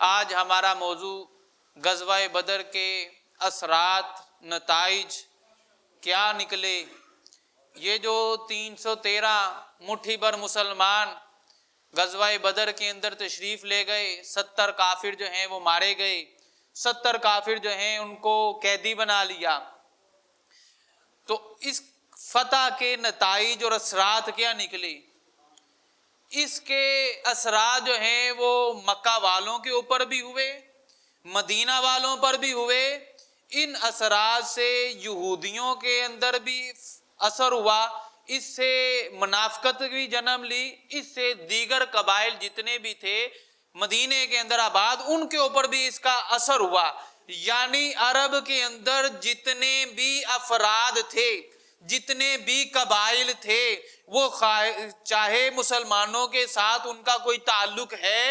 آج ہمارا موضوع غزوہ بدر کے اثرات، نتائج کیا نکلے۔ یہ جو 313 مٹھی بھر مسلمان غزوہ بدر کے اندر تشریف لے گئے، 70 کافر جو ہیں وہ مارے گئے، 70 کافر جو ہیں ان کو قیدی بنا لیا۔ تو اس فتح کے نتائج اور اثرات کیا نکلے؟ اس کے اثرات جو ہیں وہ مکہ والوں کے اوپر بھی ہوئے، مدینہ والوں پر بھی ہوئے۔ ان اثرات سے یہودیوں کے اندر بھی اثر ہوا، اس سے منافقت بھی جنم لی، اس سے دیگر قبائل جتنے بھی تھے مدینے کے اندر آباد ان کے اوپر بھی اس کا اثر ہوا۔ یعنی عرب کے اندر جتنے بھی افراد تھے، جتنے بھی قبائل تھے، وہ چاہے مسلمانوں کے ساتھ ان کا کوئی تعلق ہے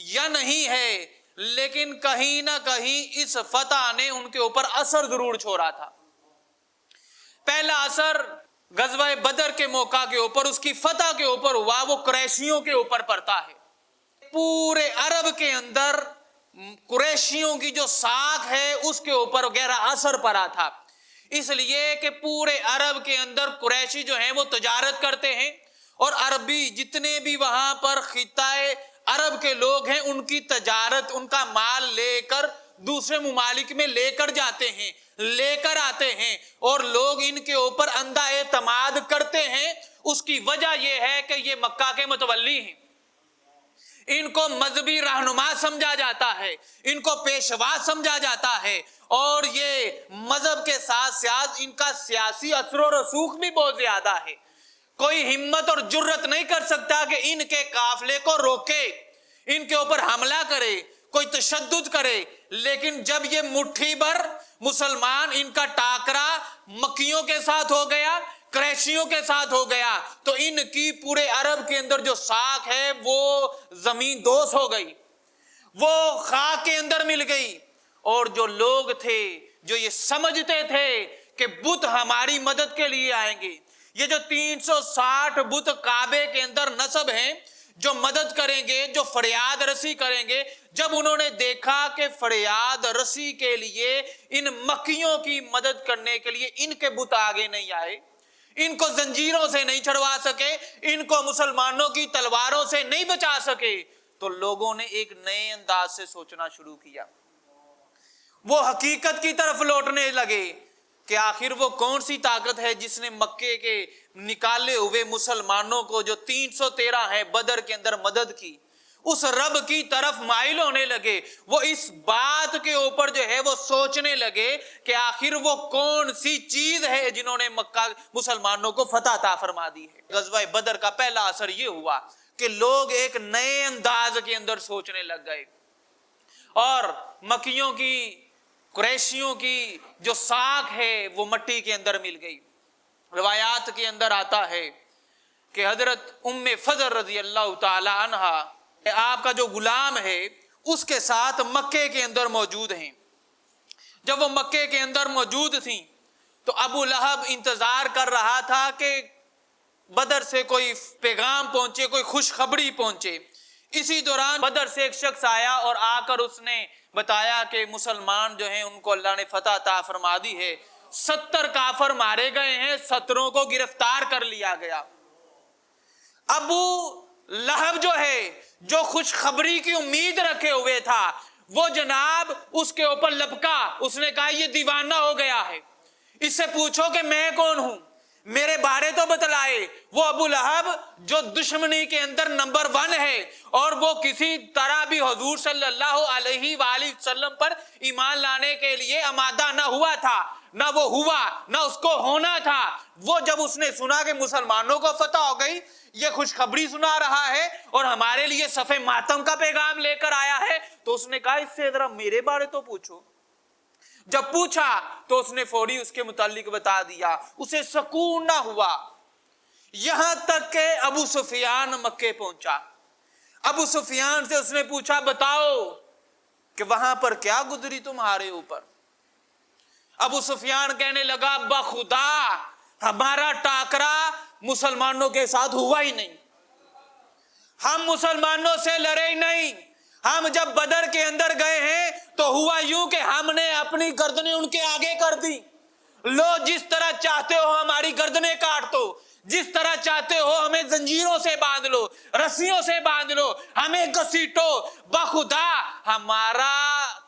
یا نہیں ہے، لیکن کہیں نہ کہیں اس فتح نے ان کے اوپر اثر ضرور چھوڑا تھا۔ پہلا اثر غزوہ بدر کے موقع کے اوپر، اس کی فتح کے اوپر ہوا، وہ قریشیوں کے اوپر پڑتا ہے۔ پورے عرب کے اندر قریشیوں کی جو ساکھ ہے اس کے اوپر گہرا اثر پڑا تھا، اس لیے کہ پورے عرب کے اندر قریشی جو ہیں وہ تجارت کرتے ہیں، اور عربی جتنے بھی وہاں پر خطہ عرب کے لوگ ہیں ان کی تجارت، ان کا مال لے کر دوسرے ممالک میں لے کر جاتے ہیں، لے کر آتے ہیں، اور لوگ ان کے اوپر اندھا اعتماد کرتے ہیں۔ اس کی وجہ یہ ہے کہ یہ مکہ کے متولی ہیں، ان کو مذہبی رہنما سمجھا جاتا ہے، ان کو پیشوا سمجھا جاتا ہے، اور یہ مذہب کے ساتھ ساتھ ان کا سیاسی اثر و رسوخ بھی بہت زیادہ ہے۔ کوئی ہمت اور جرت نہیں کر سکتا کہ ان کے قافلے کو روکے، ان کے اوپر حملہ کرے، کوئی تشدد کرے۔ لیکن جب یہ مٹھی بھر مسلمان ان کا ٹاکرا مکیوں کے ساتھ ہو گیا، قریشیوں کے ساتھ ہو گیا، تو ان کی پورے عرب کے اندر جو ساکھ ہے وہ زمین دوز ہو گئی، وہ خاک کے اندر مل گئی۔ اور جو لوگ تھے جو یہ سمجھتے تھے کہ بت ہماری مدد کے لیے آئیں گے، یہ جو 360 بت کعبے کے اندر نصب ہیں جو مدد کریں گے، جو فریاد رسی کریں گے، جب انہوں نے دیکھا کہ فریاد رسی کے لیے ان مکیوں کی مدد کرنے کے لیے ان کے بت آگے نہیں آئے، ان کو زنجیروں سے نہیں چھڑوا سکے، ان کو مسلمانوں کی تلواروں سے نہیں بچا سکے، تو لوگوں نے ایک نئے انداز سے سوچنا شروع کیا۔ وہ حقیقت کی طرف لوٹنے لگے کہ آخر وہ کون سی طاقت ہے جس نے مکے کے نکالے ہوئے مسلمانوں کو جو 313 ہے بدر کے اندر مدد کی۔ اس رب کی طرف مائل ہونے لگے، وہ اس بات کے اوپر جو ہے وہ سوچنے لگے کہ آخر وہ کون سی چیز ہے جنہوں نے مکہ مسلمانوں کو فتح عطا فرما دی ہے۔ غزوہ بدر کا پہلا اثر یہ ہوا کہ لوگ ایک نئے انداز کے اندر سوچنے لگ گئے، اور مکیوں کی، قریشیوں کی جو ساکھ ہے وہ مٹی کے اندر مل گئی۔ روایات کے اندر آتا ہے کہ حضرت ام فضل رضی اللہ تعالی عنہا، آپ کا جو غلام ہے اس کے ساتھ مکے کے اندر موجود ہیں۔ جب وہ مکے کے اندر موجود تھیں تو ابو لہب انتظار کر رہا تھا کہ بدر سے کوئی پیغام پہنچے، کوئی خوشخبری پہنچے۔ اسی دوران بدر سے ایک شخص آیا اور آ کر اس نے بتایا کہ مسلمان جو ہیں ان کو اللہ نے فتح عطا فرما دی ہے، 70 کافر مارے گئے ہیں، 17 کو گرفتار کر لیا گیا۔ ابو لہب جو ہے، جو خوشخبری کی امید رکھے ہوئے تھا، وہ جناب اس کے اوپر لپکا، اس نے کہا یہ دیوانہ ہو گیا ہے، اس سے پوچھو کہ میں کون ہوں، میرے بارے تو بتلائے۔ وہ ابو لہب جو دشمنی کے اندر نمبر 1 ہے، اور وہ کسی طرح بھی حضور صلی اللہ علیہ وآلہ وسلم پر ایمان لانے کے لیے آمادہ نہ ہوا تھا، نہ وہ ہوا، نہ اس کو ہونا تھا۔ وہ جب اس نے سنا کہ مسلمانوں کو فتح ہو گئی، یہ خوشخبری سنا رہا ہے اور ہمارے لیے صف ماتم کا پیغام لے کر آیا ہے، تو اس نے کہا اس سے ذرا میرے بارے تو پوچھو۔ جب پوچھا تو اس نے فوری اس کے متعلق بتا دیا، اسے سکون نہ ہوا، یہاں تک کہ ابو سفیان مکے پہنچا۔ ابو سفیان سے اس نے پوچھا بتاؤ کہ وہاں پر کیا گزری تمہارے اوپر؟ ابو سفیان کہنے لگا بخدا ہمارا ٹاکرا مسلمانوں کے ساتھ ہوا ہی نہیں، ہم مسلمانوں سے لڑے ہی نہیں، ہم جب بدر کے اندر گئے ہیں تو ہوا یوں کہ ہم نے اپنی گردنیں ان کے آگے کر دی. لو جس طرح چاہتے ہو ہماری گردنیں کاٹ دو, جس طرح چاہتے ہو ہمیں زنجیروں سے باندھ لو, رسیوں سے باندھ لو, ہمیں گھسیٹو, بخدا ہمارا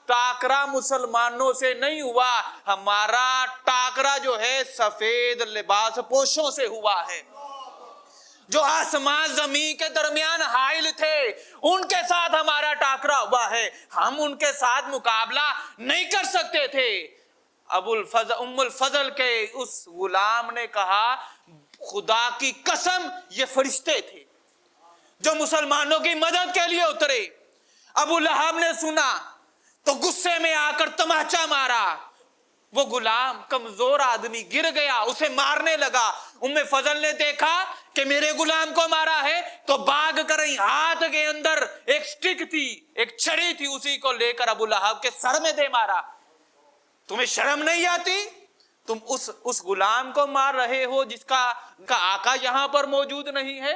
ٹاکرا مسلمانوں سے نہیں ہوا, ہمارا ٹاکرا جو ہے سفید لباس پوشوں سے ہوا ہے, جو آسمان زمین کے درمیان حائل تھے ان کے ساتھ ہمارا ٹاکرا ہوا ہے. ہم ان کے ساتھ مقابلہ نہیں کر سکتے تھے. ام الفضل کے اس غلام نے کہا خدا کی قسم یہ فرشتے تھے جو مسلمانوں کی مدد کے لیے اترے. ابو لہب نے سنا تو غصے میں آ کر تماچا مارا. وہ غلام کمزور آدمی گر گیا, اسے مارنے لگا. ام فضل نے دیکھا کہ میرے غلام کو مارا ہے تو بھاگ کر ہاتھ کے اندر ایک سٹک تھی, ایک چھڑی تھی, اسی کو لے کر ابو لہب کے سر میں دے مارا. تمہیں شرم نہیں آتی؟ تم اس غلام کو مار رہے ہو جس کا آقا یہاں پر موجود نہیں ہے.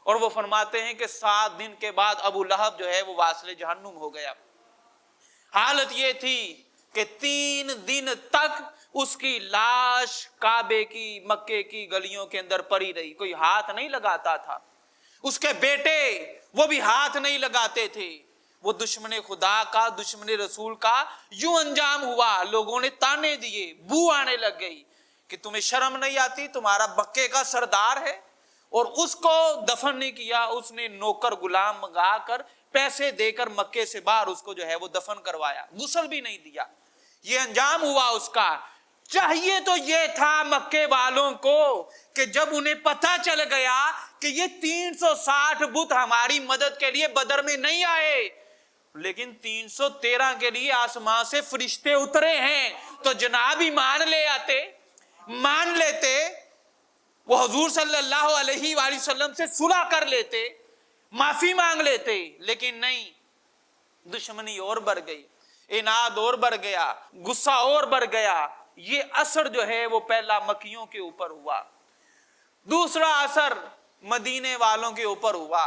اور وہ فرماتے ہیں کہ 7 دن کے بعد ابو لہب جو ہے وہ واصل جہنم ہو گیا. حالت یہ تھی کہ 3 دن تک اس کی لاش کعبے کی مکے کی گلیوں کے اندر پڑی رہی, کوئی ہاتھ نہیں لگاتا تھا. اس کے بیٹے وہ بھی ہاتھ نہیں لگاتے تھے. وہ دشمن خدا کا, دشمن رسول کا یوں انجام ہوا. لوگوں نے تانے دیے, بو آنے لگ گئی کہ تمہیں شرم نہیں آتی, تمہارا مکے کا سردار ہے. اور اس کو دفن نہیں کیا, اس نے نوکر غلام منگا کر پیسے دے کر مکے سے باہر اس کو جو ہے وہ دفن کروایا, غسل بھی نہیں دیا. یہ انجام ہوا اس کا. چاہیے تو یہ تھا مکے والوں کو کہ جب انہیں پتہ چل گیا کہ یہ 360 بت ہماری مدد کے لیے بدر میں نہیں آئے لیکن 313 کے لیے آسمان سے فرشتے اترے ہیں, تو جناب ایمان لے آتے, مان لیتے, وہ حضور صلی اللہ علیہ وآلہ وسلم سے صلح کر لیتے, معافی مانگ لیتے. لیکن نہیں, دشمنی اور بڑھ گئی, اناد اور بڑھ گیا, غصہ اور بڑھ گیا. یہ اثر جو ہے وہ پہلا مکیوں کے اوپر ہوا, دوسرا اثر مدینے والوں کے اوپر ہوا.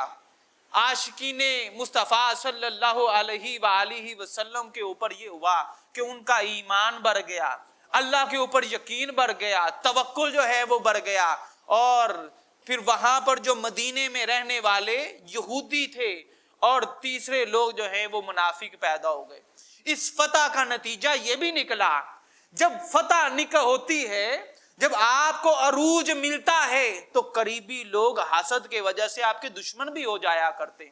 عاشقین مصطفیٰ صلی اللہ علیہ وآلہ وسلم کے اوپر یہ ہوا کہ ان کا ایمان بڑھ گیا, اللہ کے اوپر یقین بڑھ گیا, توکل جو ہے وہ بڑھ گیا. اور پھر وہاں پر جو مدینے میں رہنے والے یہودی تھے اور تیسرے لوگ جو ہیں وہ منافق پیدا ہو گئے. اس فتح کا نتیجہ یہ بھی نکلا, جب فتح ہوتی ہے, جب آپ کو عروج ملتا ہے تو قریبی لوگ حسد کے وجہ سے آپ کے دشمن بھی ہو جایا کرتے,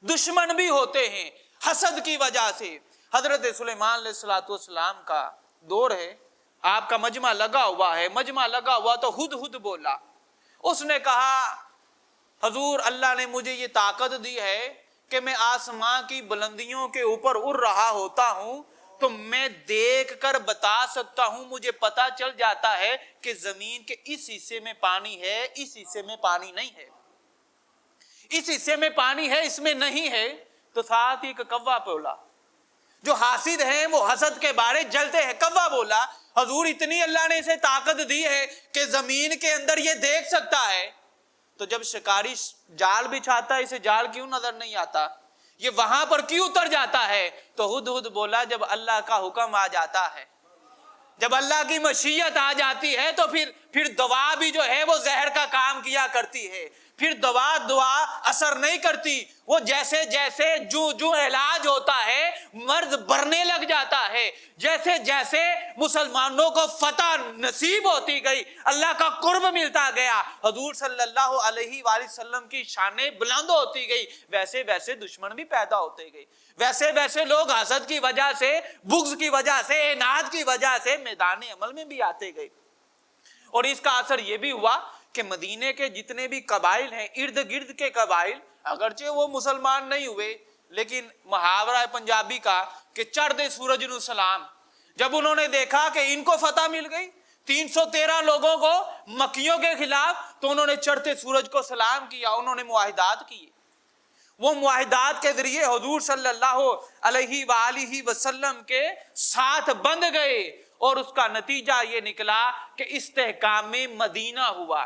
دشمن بھی ہوتے ہیں حسد کی وجہ سے. حضرت سلیمان علیہ الصلوۃ والسلام کا دور ہے, آپ کا مجمع لگا ہوا ہے, مجمع لگا ہوا تو ہدہد بولا. اس نے کہا حضور اللہ نے مجھے یہ طاقت دی ہے کہ میں آسمان کی بلندیوں کے اوپر اڑ رہا ہوتا ہوں تو میں دیکھ کر بتا سکتا ہوں, مجھے پتا چل جاتا ہے کہ زمین کے اس حصے میں پانی ہے, اس حصے میں پانی نہیں ہے, اس حصے میں پانی ہے, اس میں نہیں ہے. تو ساتھ ہی ایک کوا بولا, جو حاسد ہیں وہ حسد کے بارے جلتے ہیں. کوا بولا حضور اتنی اللہ نے اسے طاقت دی ہے کہ زمین کے اندر یہ دیکھ سکتا ہے, تو جب شکاری جال بچھاتا ہے اسے جال کیوں نظر نہیں آتا, یہ وہاں پر کیوں اتر جاتا ہے؟ تو ہدہد بولا جب اللہ کا حکم آ جاتا ہے, جب اللہ کی مشیت آ جاتی ہے تو پھر دوا بھی جو ہے وہ زہر کا کام کیا کرتی ہے, پھر دعا اثر نہیں کرتی. وہ جیسے جیسے جو علاج ہوتا ہے مرض بڑھنے لگ جاتا ہے, جیسے جیسے مسلمانوں کو فتح نصیب ہوتی گئی, اللہ کا قرب ملتا گیا, حضور صلی اللہ علیہ وآلہ وسلم کی شانیں بلند ہوتی گئی, ویسے ویسے دشمن بھی پیدا ہوتے گئے, ویسے ویسے لوگ حسد کی وجہ سے, بغض کی وجہ سے, اناد کی وجہ سے میدان عمل میں بھی آتے گئے. اور اس کا اثر یہ بھی ہوا کہ مدینے کے جتنے بھی قبائل ہیں, ارد گرد کے قبائل, اگرچہ وہ مسلمان نہیں ہوئے لیکن محاورہ پنجابی کا کہ چڑھ دے سورج نو سلام, جب انہوں نے دیکھا کہ ان کو فتح مل گئی 313 لوگوں کو مکیوں کے خلاف, تو انہوں نے چڑھتے سورج کو سلام کیا, انہوں نے معاہدات کیے. وہ معاہدات کے ذریعے حضور صلی اللہ علیہ وآلہ وسلم کے ساتھ بندھ گئے, اور اس کا نتیجہ یہ نکلا کہ استحکام مدینہ ہوا,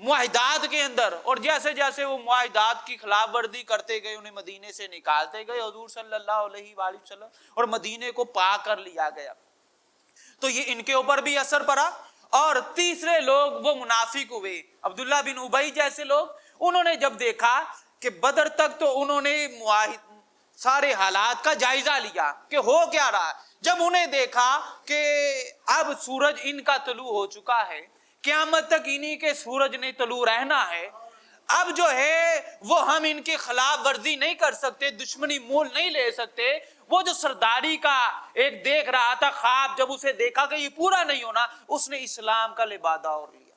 معاہدات کے اندر، اور جیسے جیسے وہ معاہدات کی خلاف ورزی کرتے گئے انہیں مدینے سے نکالتے گئے حضور صلی اللہ علیہ وآلہ وسلم، اور مدینے کو پاک کر لیا گیا۔ تو یہ ان کے اوپر بھی اثر پڑا۔ اور تیسرے لوگ وہ منافق ہوئے، عبداللہ بن ابی جیسے لوگ، انہوں نے جب دیکھا کہ بدر تک تو انہوں نے سارے حالات کا جائزہ لیا کہ ہو کیا رہا، جب انہیں دیکھا کہ اب سورج ان کا طلوع ہو چکا ہے، قیامت تک انہی کے سورج نے طلوع رہنا ہے، اب جو ہے وہ ہم ان کی خلاف ورزی نہیں کر سکتے، دشمنی مول نہیں لے سکتے۔ وہ جو سرداری کا ایک دیکھ رہا تھا خواب، جب اسے دیکھا کہ یہ پورا نہیں ہونا، اس نے اسلام کا لبادہ اور لیا،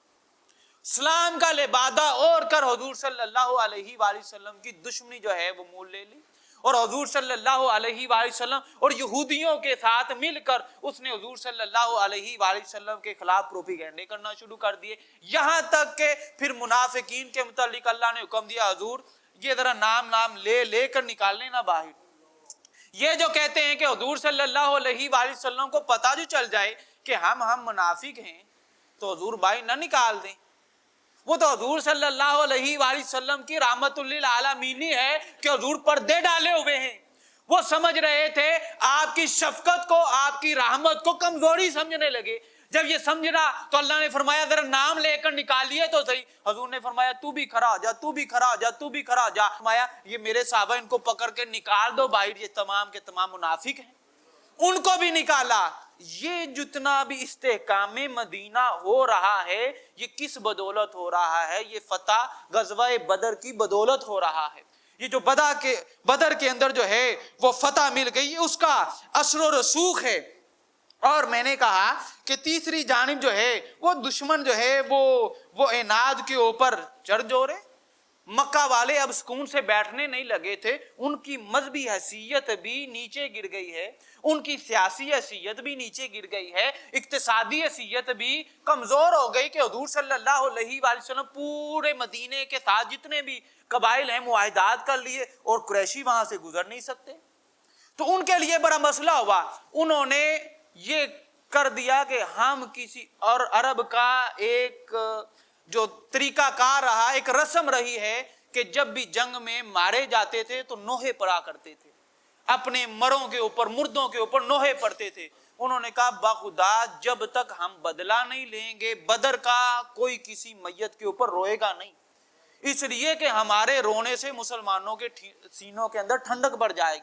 اسلام کا لبادہ اور کر حضور صلی اللہ علیہ وآلہ وسلم کی دشمنی جو ہے وہ مول لے لی، اور حضور صلی اللہ علیہ وآلہ وسلم اور یہودیوں کے ساتھ مل کر اس نے حضور صلی اللہ علیہ وآلہ وسلم کے خلاف پروپیگنڈے کرنا شروع کر دیے، یہاں تک کہ پھر منافقین کے متعلق اللہ نے حکم دیا حضور یہ ذرا نام لے کر نکالنے نہ باہر۔ یہ جو کہتے ہیں کہ حضور صلی اللہ علیہ وآلہ وسلم کو پتہ جو چل جائے کہ ہم منافق ہیں تو حضور بھائی نہ نکال دیں، وہ تو حضور صلی اللہ علیہ وآلہ وسلم کی رحمت للعالمین ہے کہ حضور پردے ڈالے ہوئے ہیں، وہ سمجھ رہے تھے آپ کی شفقت کو، آپ کی رحمت کو کمزوری سمجھنے لگے۔ جب یہ سمجھنا تو اللہ نے فرمایا ذرا نام لے کر نکالیے تو صحیح، حضور نے فرمایا تو بھی کھڑا ہو جا، تو بھی کھڑا ہو جا، تو بھی کھڑا ہو جا، فرمایا یہ میرے صحابہ ان کو پکڑ کے نکال دو باہر، یہ تمام کے تمام منافق ہیں، ان کو بھی نکالا۔ یہ جتنا بھی استحکام مدینہ ہو رہا ہے یہ کس بدولت ہو رہا ہے؟ یہ فتح غزوہ بدر کی بدولت ہو رہا ہے۔ یہ جو بدر کے اندر جو ہے وہ فتح مل گئی، اس کا اثر و رسوخ ہے۔ اور میں نے کہا کہ تیسری جانب جو ہے وہ دشمن جو ہے وہ عناد کے اوپر چڑھ جوڑے۔ مکہ والے اب سکون سے بیٹھنے نہیں لگے تھے، ان کی مذہبی حیثیت بھی نیچے گر گئی ہے، ان کی سیاسی حیثیت بھی نیچے گر گئی ہے، اقتصادی حیثیت بھی کمزور ہو گئی کہ حضور صلی اللہ علیہ وآلہ وسلم پورے مدینے کے ساتھ جتنے بھی قبائل ہیں معاہدات کر لیے اور قریشی وہاں سے گزر نہیں سکتے۔ تو ان کے لیے بڑا مسئلہ ہوا، انہوں نے یہ کر دیا کہ ہم کسی اور عرب کا ایک جو طریقہ کار رہا، ایک رسم رہی ہے کہ جب بھی جنگ میں مارے جاتے تھے تو نوحے پڑا کرتے تھے، اپنے مروں کے اوپر، مردوں کے اوپر نوحے پڑتے تھے۔ انہوں نے کہا باخدا جب تک ہم بدلہ نہیں لیں گے بدر کا کوئی کسی میت کے اوپر روئے گا نہیں، اس لیے کہ ہمارے رونے سے مسلمانوں کے سینوں کے اندر ٹھنڈک بڑھ جائے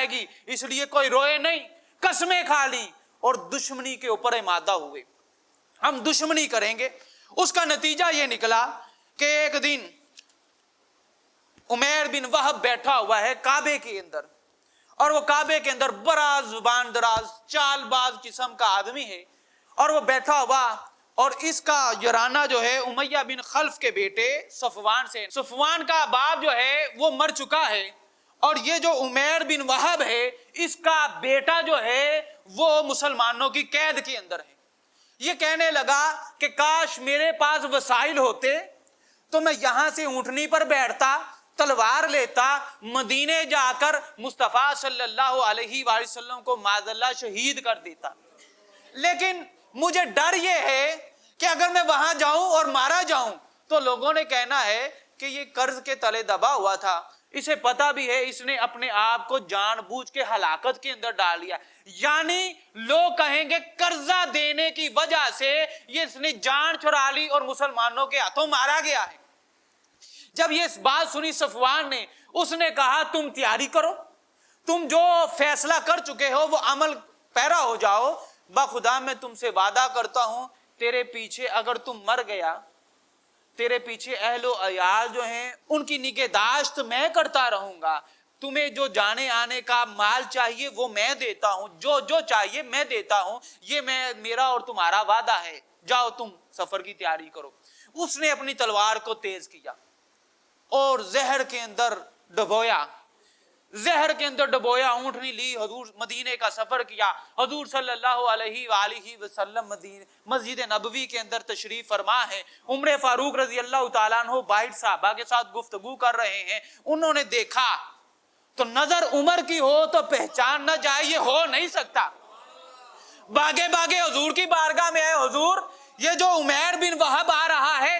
گی، اس لیے کوئی روئے نہیں۔ قسمیں کھا لی اور دشمنی کے اوپر امادہ ہوئے، ہم دشمنی کریں گے۔ اس کا نتیجہ یہ نکلا کہ ایک دن عمیر بن وہب بیٹھا ہوا ہے کعبے کے اندر، اور وہ کعبے کے اندر بڑا زبان دراز چال باز قسم کا آدمی ہے، اور وہ بیٹھا ہوا، اور اس کا یارانہ جو ہے امیہ بن خلف کے بیٹے صفوان سے، صفوان کا باپ جو ہے وہ مر چکا ہے، اور یہ جو عمیر بن وہب ہے اس کا بیٹا جو ہے وہ مسلمانوں کی قید کے اندر ہے۔ یہ کہنے لگا کہ کاش میرے پاس وسائل ہوتے تو میں یہاں سے اونٹنی پر بیٹھتا، تلوار لیتا، مدینے جا کر مصطفیٰ صلی اللہ علیہ وآلہ وسلم کو معاذ اللہ شہید کر دیتا، لیکن مجھے ڈر یہ ہے کہ اگر میں وہاں جاؤں اور مارا جاؤں تو لوگوں نے کہنا ہے کہ یہ قرض کے تلے دبا ہوا تھا، اسے پتا بھی ہے اس نے اپنے آپ کو جان بوجھ کے ہلاکت کے اندر ڈال لیا، یعنی لوگ کہیں گے قرضہ دینے کی وجہ سے یہ اس نے جان چھڑا لی اور مسلمانوں کے ہاتھوں مارا گیا ہے۔ جب یہ اس بات سنی صفوان نے، اس نے کہا تم تیاری کرو، تم جو فیصلہ کر چکے ہو وہ عمل پیرا ہو جاؤ، باخدا میں تم سے وعدہ کرتا ہوں تیرے پیچھے اگر تم مر گیا، تیرے پیچھے اہل و عیال جو ہیں ان کی نگہداشت میں کرتا رہوں گا، تمہیں جو جانے آنے کا مال چاہیے وہ میں دیتا ہوں، جو چاہیے میں دیتا ہوں، یہ میرا اور تمہارا وعدہ ہے، جاؤ تم سفر کی تیاری کرو۔ اس نے اپنی تلوار کو تیز کیا اور زہر کے اندر ڈبویا، اونٹنی لی، حضور مدینے کا سفر کیا۔ حضور صلی اللہ علیہ وآلہ وسلم مسجد نبوی کے اندر تشریف فرما ہے، عمر فاروق رضی اللہ تعالیٰ عنہ باہر صحابہ کے ساتھ گفتگو کر رہے ہیں، انہوں نے دیکھا تو نظر عمر کی ہو تو پہچان نہ جائے، یہ ہو نہیں سکتا، باگے حضور کی بارگاہ میں آئے، حضور یہ جو عمیر بن وہب آ رہا ہے